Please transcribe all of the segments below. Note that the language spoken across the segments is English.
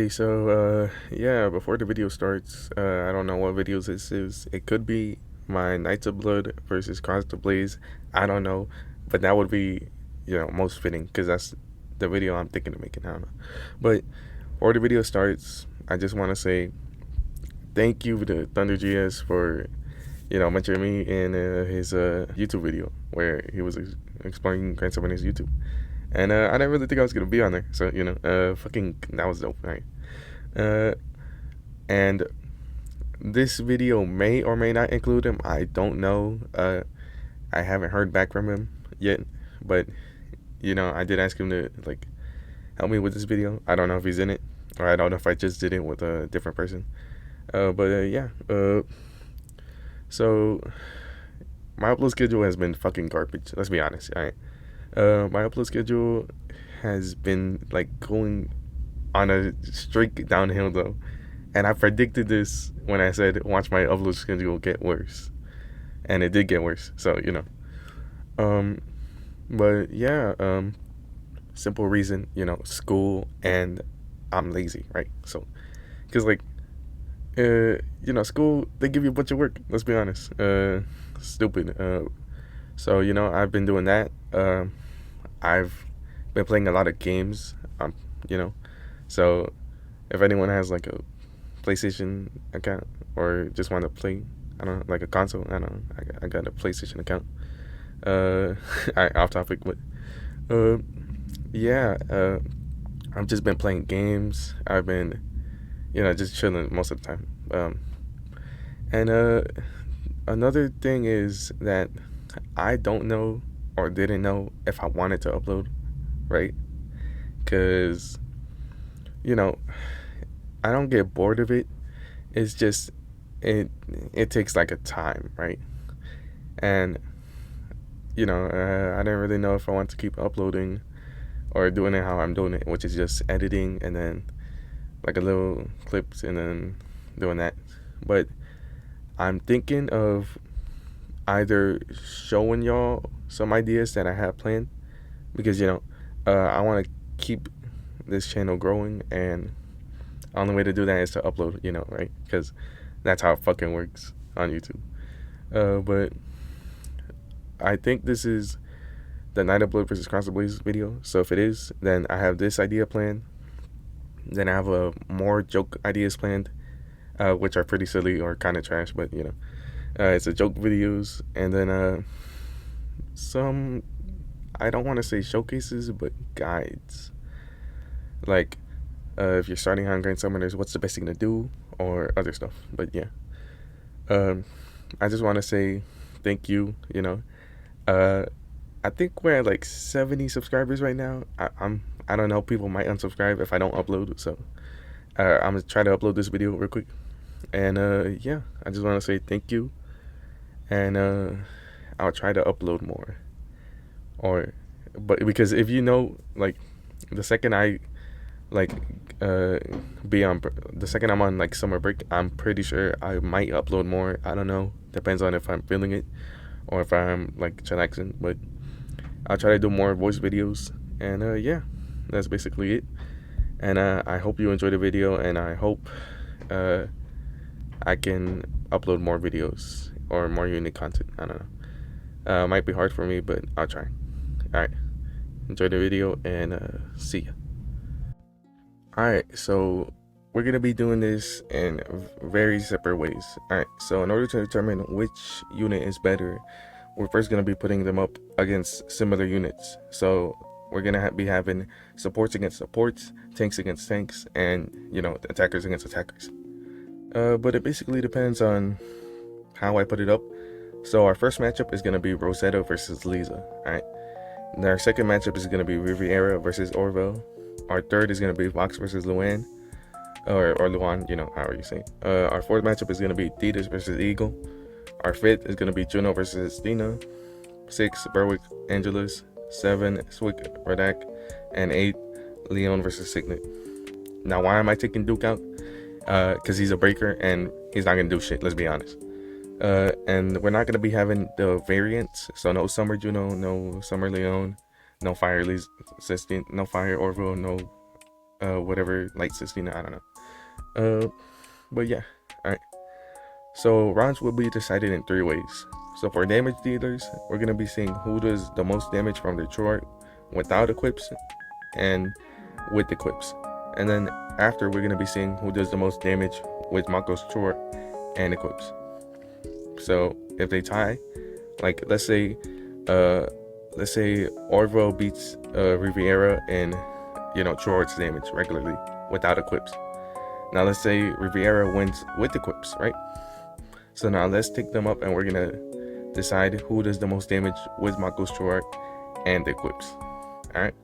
Okay, so yeah, before the video starts, I don't know what videos this is. It could be my Knights of Blood versus Cross the Blaze. I don't know, but that would be, most fitting because that's the video I'm thinking of making. I don't know. But before the video starts, I just want to say thank you to Thunder GS for, mentoring me in his YouTube video where he was exploring Grand Summoner's YouTube. And I didn't really think I was gonna be on there, so fucking that was dope, right? Uh, and this video may or may not include him. I don't know. I haven't heard back from him yet, but I did ask him to like help me with this video. I don't know if he's in it, or I don't know if I just did it with a different person. But yeah. So my upload schedule has been fucking garbage. Let's be honest. All right. My upload schedule has been like going on a streak downhill though, and I predicted this when I said watch my upload schedule get worse, and it did get worse. So um, but yeah, simple reason, school and I'm lazy, right? So, cause like, school they give you a bunch of work. Let's be honest. Stupid. So I've been doing that. I've been playing a lot of games. You know, so if anyone has like a PlayStation account or just want to play, I don't know, like a console. I don't know. I got a PlayStation account. Off topic, but uh, yeah. I've just been playing games. I've been, just chilling most of the time. And another thing is that I don't know or didn't know if I wanted to upload, right? Because, you know, I don't get bored of it. It's just, it takes like a time, right? And, I didn't really know if I want to keep uploading or doing it how I'm doing it, which is just editing and then like a little clips and then doing that. But I'm thinking of either showing y'all some ideas that I have planned because I want to keep this channel growing, and the only way to do that is to upload, right? Because that's how it fucking works on YouTube. But I think this is the Night of Blood versus Cross the Blaze video. So if it is, then I have this idea planned. Then I have more joke ideas planned, which are pretty silly or kind of trash, but it's a joke videos, and then some, I don't want to say showcases, but guides. Like, if you're starting on Grand Summoners, what's the best thing to do, or other stuff. But yeah, I just want to say thank you. I think we're at like 70 subscribers right now. I don't know. People might unsubscribe if I don't upload. So I'm gonna try to upload this video real quick. And yeah, I just want to say thank you. And I'll try to upload more. But because if like the second I like the second I'm on like summer break, I'm pretty sure I might upload more. I don't know. Depends on if I'm feeling it or if I'm like chillaxing. But I'll try to do more voice videos. And yeah, that's basically it. And I hope you enjoyed the video, and I hope I can upload more videos or more unique content. I don't know. Might be hard for me, but I'll try. Alright. Enjoy the video, and see ya. Alright, so we're going to be doing this in very separate ways. Alright, so in order to determine which unit is better, we're first going to be putting them up against similar units. So we're going to be having supports against supports, tanks against tanks, and, attackers against attackers. But it basically depends on how I put it up. So our first matchup is going to be Rosetta versus Liza. Alright. Our second matchup is going to be Riviera versus Orville. Our third is going to be Vox versus Luan. Or Luan, however you say it. Our fourth matchup is going to be Thetis versus Eagle. Our fifth is going to be Juno versus Dina. 6, Berwick, Angelus. 7, Swick, Radak. And 8, Leon versus Signet. Now, why am I taking Duke out? Because he's a breaker and he's not going to do shit, let's be honest. And we're not going to be having the variants. So no Summer Juno, no Summer Leon, no Fire Liz, no Fire Orville, no whatever light 16, I don't know. But yeah, all right. So rounds will be decided in 3 ways. So for damage dealers, we're gonna be seeing who does the most damage from their chore without equips and with equips. And then after, we're gonna be seeing who does the most damage with Mako's chore and equips. So if they tie, like let's say Orville beats Riviera in chore damage regularly without equips. Now let's say Riviera wins with equips, right? So now let's take them up and we're gonna decide who does the most damage with Mako's chore and equips. Alright.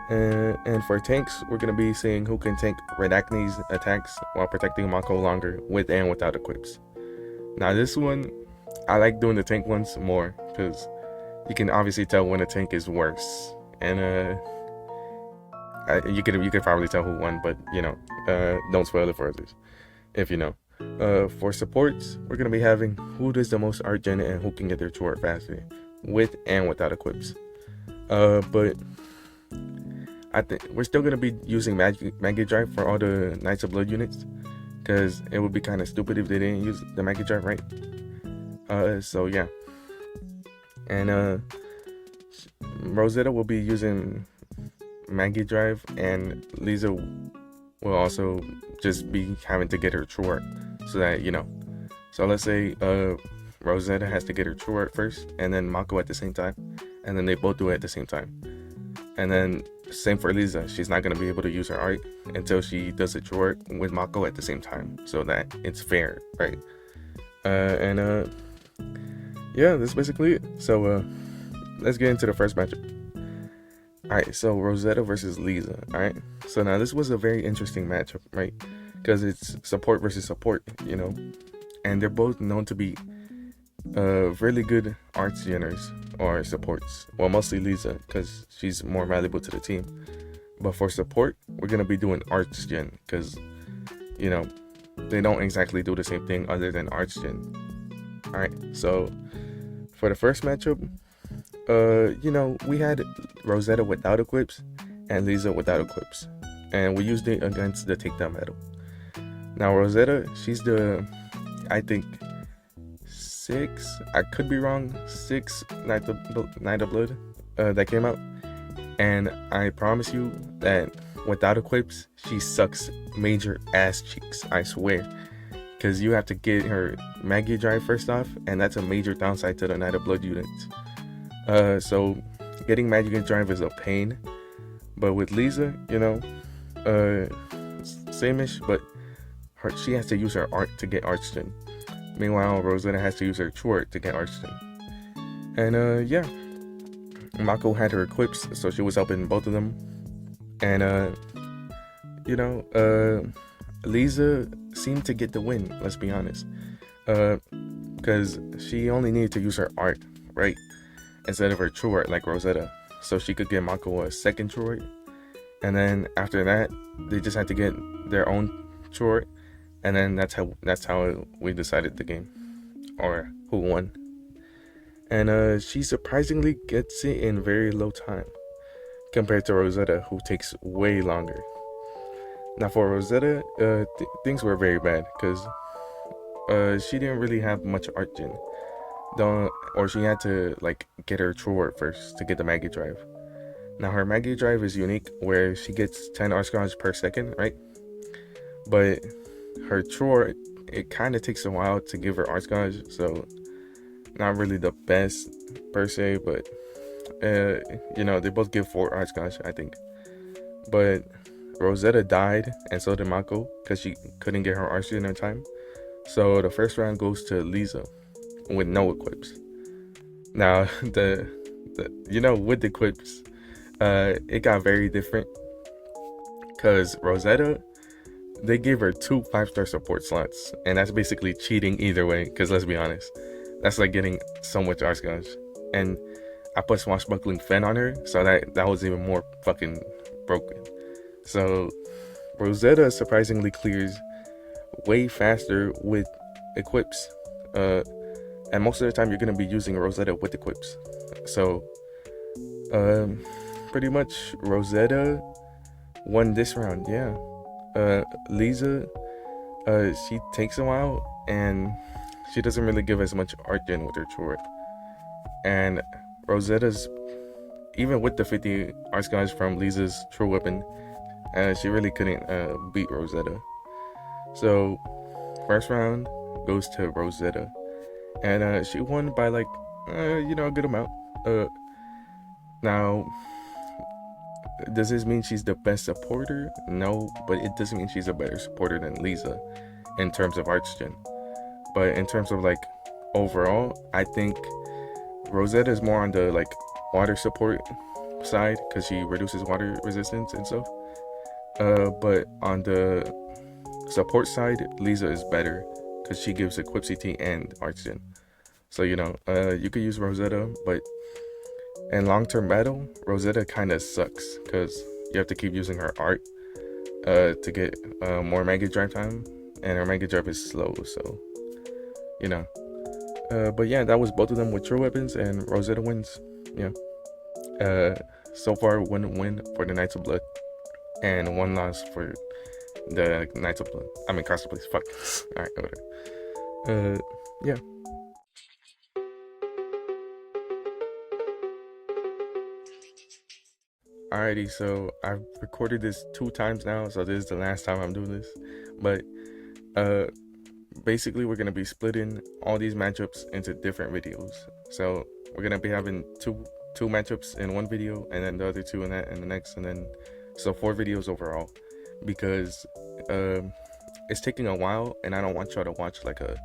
And for tanks, we're gonna be seeing who can tank Red Acne's attacks while protecting Mako longer with and without equips. Now this one, I like doing the tank ones more because you can obviously tell when a tank is worse, and you could probably tell who won, but don't spoil it for others if you know. For supports, we're gonna be having who does the most art gen and who can get their chore faster with and without equips. But I think we're still gonna be using Magic Drive for all the Knights of Blood units, because it would be kind of stupid if they didn't use the Magic Drive, right? So yeah. And Rosetta will be using Magic Drive, and Liza will also just be having to get her chore, so that So let's say Rosetta has to get her chore first, and then Mako at the same time, and then they both do it at the same time. And then same for Liza, she's not gonna be able to use her art until she does the chore with Mako at the same time, so that it's fair, right? Yeah, that's basically it. So let's get into the first matchup. Alright, so Rosetta versus Liza. Alright, so now this was a very interesting matchup, right? Because it's support versus support, and they're both known to be really good arts geners or supports. Well, mostly Liza, because she's more valuable to the team. But for support, we're gonna be doing arts gen, because they don't exactly do the same thing other than arts gen. Alright, so for the first matchup, we had Rosetta without equips and Liza without equips, and we used it against the takedown battle. Now Rosetta, she's the, I think, 6, I could be wrong, 6 Knight of Blood that came out, and I promise you that without equips, she sucks major ass cheeks, I swear, because you have to get her Magic Drive first off, and that's a major downside to the Knight of Blood units. So getting Magic Drive is a pain, but with Liza, same-ish, but she has to use her art to get Archton. Meanwhile, Rosetta has to use her chore to get Archton. And yeah, Mako had her equips, so she was helping both of them. And Liza seemed to get the win, let's be honest, because she only needed to use her art, right, instead of her chore like Rosetta, so she could get Mako a second chore, and then after that they just had to get their own chore, and then that's how we decided the game, or who won. And she surprisingly gets it in very low time compared to Rosetta, who takes way longer. Now for Rosetta, things were very bad because she didn't really have much art gen, or she had to get her chore first to get the Magic Drive. Now her Magic Drive is unique, where she gets 10 Archgons per second, right? But her chore, it kind of takes a while to give her Archgons, so not really the best per se, but they both give 4 Archgons, I think. But Rosetta died, and so did Mako, because she couldn't get her Archon in time. So the first round goes to Liza with no equips. Now with the equips, it got very different, because Rosetta, they gave her 2 5-star support slots, and that's basically cheating either way, because let's be honest, that's like getting so much Archgons. And I put Swashbuckling Fen on her, so that was even more fucking broken. So Rosetta surprisingly clears way faster with equips, and most of the time you're going to be using Rosetta with equips. So pretty much Rosetta won this round. Yeah. Liza, she takes a while and she doesn't really give as much art gen with her chore. And Rosetta's, even with the 50 art skies from Liza's true weapon, she really couldn't beat Rosetta. So first round goes to Rosetta, and she won by like a good amount. Now, does this mean she's the best supporter? No, but it doesn't mean she's a better supporter than Liza in terms of arts gen. But in terms of like overall, I think Rosetta is more on the like water support side because she reduces water resistance and stuff. But on the support side, Liza is better because she gives equip CT and arts gen. So you could use Rosetta, but in long-term battle, Rosetta kind of sucks because you have to keep using her art to get more Mega Drive time, and her Mega Drive is slow, so but yeah, that was both of them with true weapons, and Rosetta wins. Yeah. So far, one win for the Knights of Blood, and one loss for the Knights of Blood. I mean, Cross Place. Fuck. All right, whatever. Yeah. Alrighty, so I've recorded this 2 times now, so this is the last time I'm doing this. But basically, we're gonna be splitting all these matchups into different videos. So we're gonna be having two matchups in one video, and then the other 2 in the next, and then so 4 videos overall. Because it's taking a while, and I don't want y'all to watch like a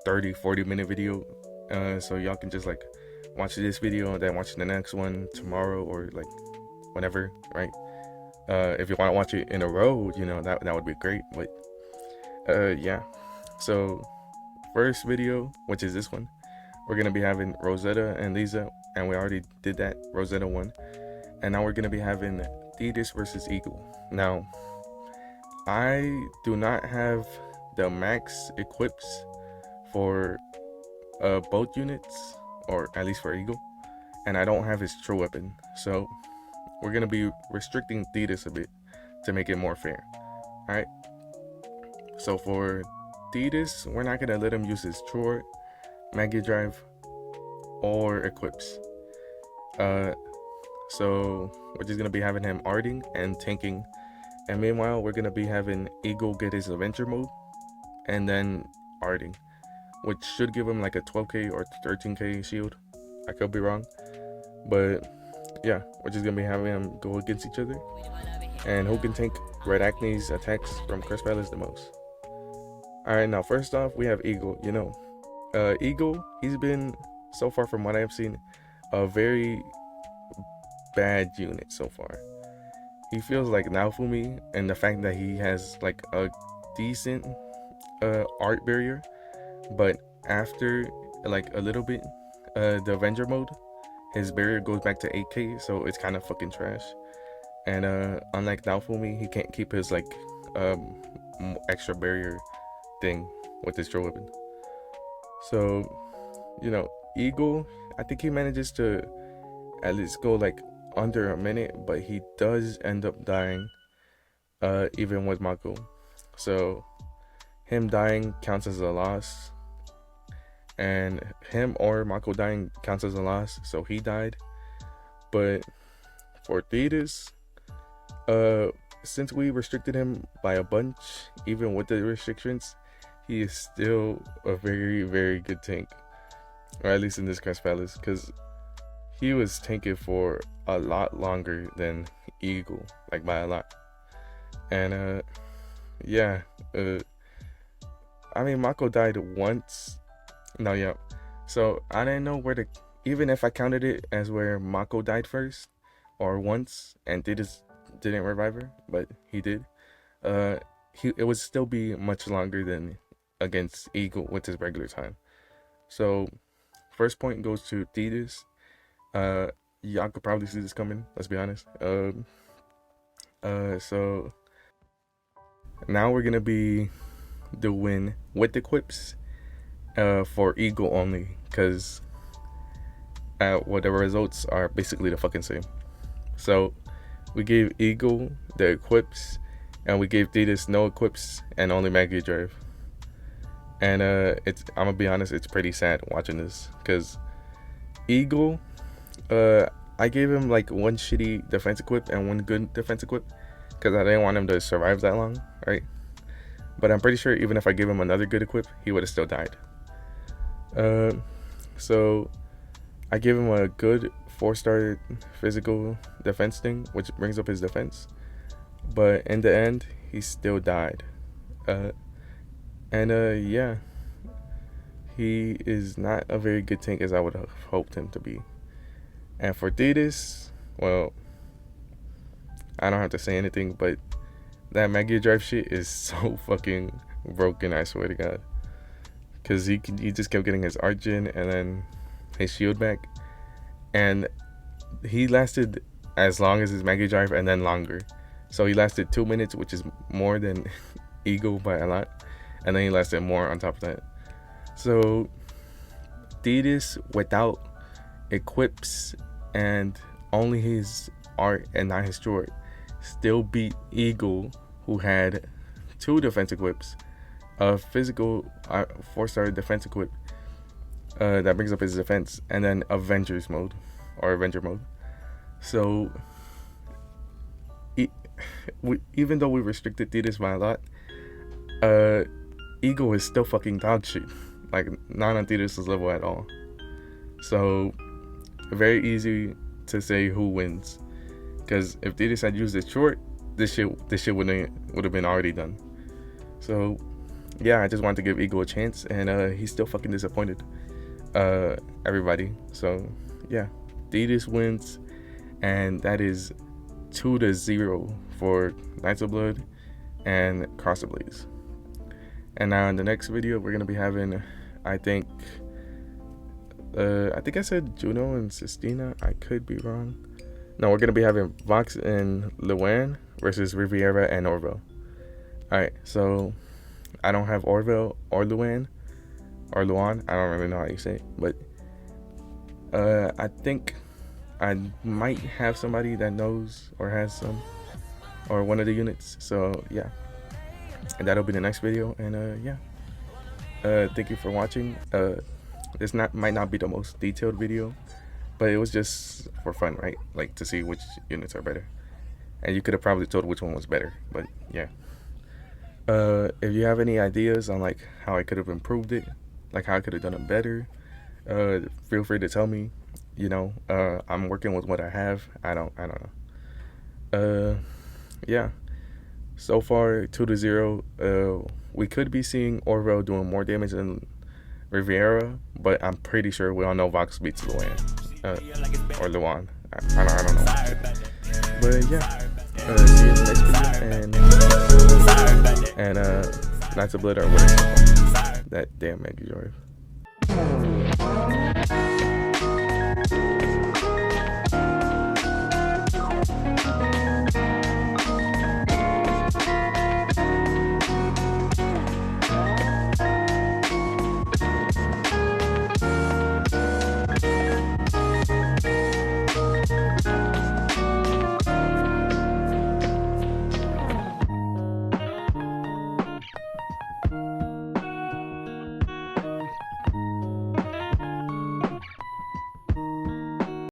30-40 minute video. So y'all can just like watch this video and then watch the next one tomorrow or like whenever, right? If you want to watch it in a row, that would be great. But yeah. So first video, which is this one, we're gonna be having Rosetta and Liza, and we already did that. Rosetta won, and now we're gonna be having Thetis versus Eagle. Now, I do not have the max equips for both units, or at least for Eagle, and I don't have his true weapon, so we're gonna be restricting Thetis a bit to make it more fair. Alright, so for Thetis, we're not gonna let him use his true Mega Drive or equips. So we're just gonna be having him arting and tanking, and meanwhile we're gonna be having Eagle get his adventure mode and then arting, which should give him like a 12k or 13k shield. I could be wrong, but yeah, we're just gonna be having them go against each other, and who can tank Red Acne's attacks from Curse Palace the most. Alright, now first off, we have Eagle. Eagle, he's been, so far from what I've seen, a very bad unit so far. He feels like Naofumi, and the fact that he has like a decent art barrier, but after like a little bit, the Avenger mode, his barrier goes back to 8k, so it's kind of fucking trash. And unlike Naofumi, he can't keep his like extra barrier thing with his true weapon. So Eagle, I think he manages to at least go like under a minute, but he does end up dying even with Mako. So him dying counts as a loss, and him or Mako dying counts as a loss, so he died. But for Thetis, since we restricted him by a bunch, even with the restrictions, he is still a very, very good tank, or at least in this Curse Palace, because he was tanking for a lot longer than Eagle, like by a lot. And yeah, I mean, Mako died once. No, yeah. So I didn't know where to, even if I counted it as where Mako died first or once and didn't revive her, but he did. It would still be much longer than against Eagle with his regular time. So first point goes to Thetis. Y'all could probably see this coming, let's be honest. So now we're gonna be doing with equips for Eagle only, because the results are basically the fucking same. So we gave Eagle the equips, and we gave Thetis no equips and only Mega Drive. And I'm gonna be honest, it's pretty sad watching this, because Eagle, I gave him like one shitty defense equip and one good defense equip, because I didn't want him to survive that long, right? But I'm pretty sure even if I gave him another good equip, he would have still died. So I gave him a good 4-star physical defense thing, which brings up his defense. But in the end, he still died. Yeah, he is not a very good tank as I would have hoped him to be. And for Thetis, well, I don't have to say anything, but that Mega Drive shit is so fucking broken, I swear to God. Because he just kept getting his Argent and then his shield back. And he lasted as long as his Mega Drive and then longer. So he lasted 2 minutes, which is more than Eagle by a lot. And then he lasted more on top of that. So Thetis without equips and only his art and not his short still beat Eagle, who had 2 defense equips, a physical 4-star defense equip that brings up his defense, and then Avengers mode or Avenger mode. So even though we restricted Thetis by a lot, Eagle is still fucking dog shit. Like, not on Thetis' level at all. So very easy to say who wins, because if Thetis had used his short, this shit would have been already done. So yeah, I just wanted to give Eagle a chance, and he's still fucking disappointed everybody. So yeah, Thetis wins, and that is 2-0 for Knights of Blood and Cross the Blaze. And now in the next video, we're gonna be having, I think I said Juno and Sistina. I could be wrong. No, we're gonna be having Vox and Luan versus Riviera and Orville. Alright, so I don't have Orville or Luan. I don't really know how you say it, but I think I might have somebody that knows or has some, or one of the units. So yeah, and that'll be the next video. And yeah, thank you for watching. This might not be the most detailed video, but it was just for fun, right? Like, to see which units are better. And you could have probably told which one was better, but yeah. If you have any ideas on like how I could have improved it, like how I could have done it better, feel free to tell me. You know, I'm working with what I have. I don't know. Yeah. So far, 2-0. We could be seeing Orville doing more damage than Riviera, but I'm pretty sure we all know Vox beats Luan, or Luan. I don't know. But yeah, see you in the next video, and Knights of Blood are winning that damn Mega Drive.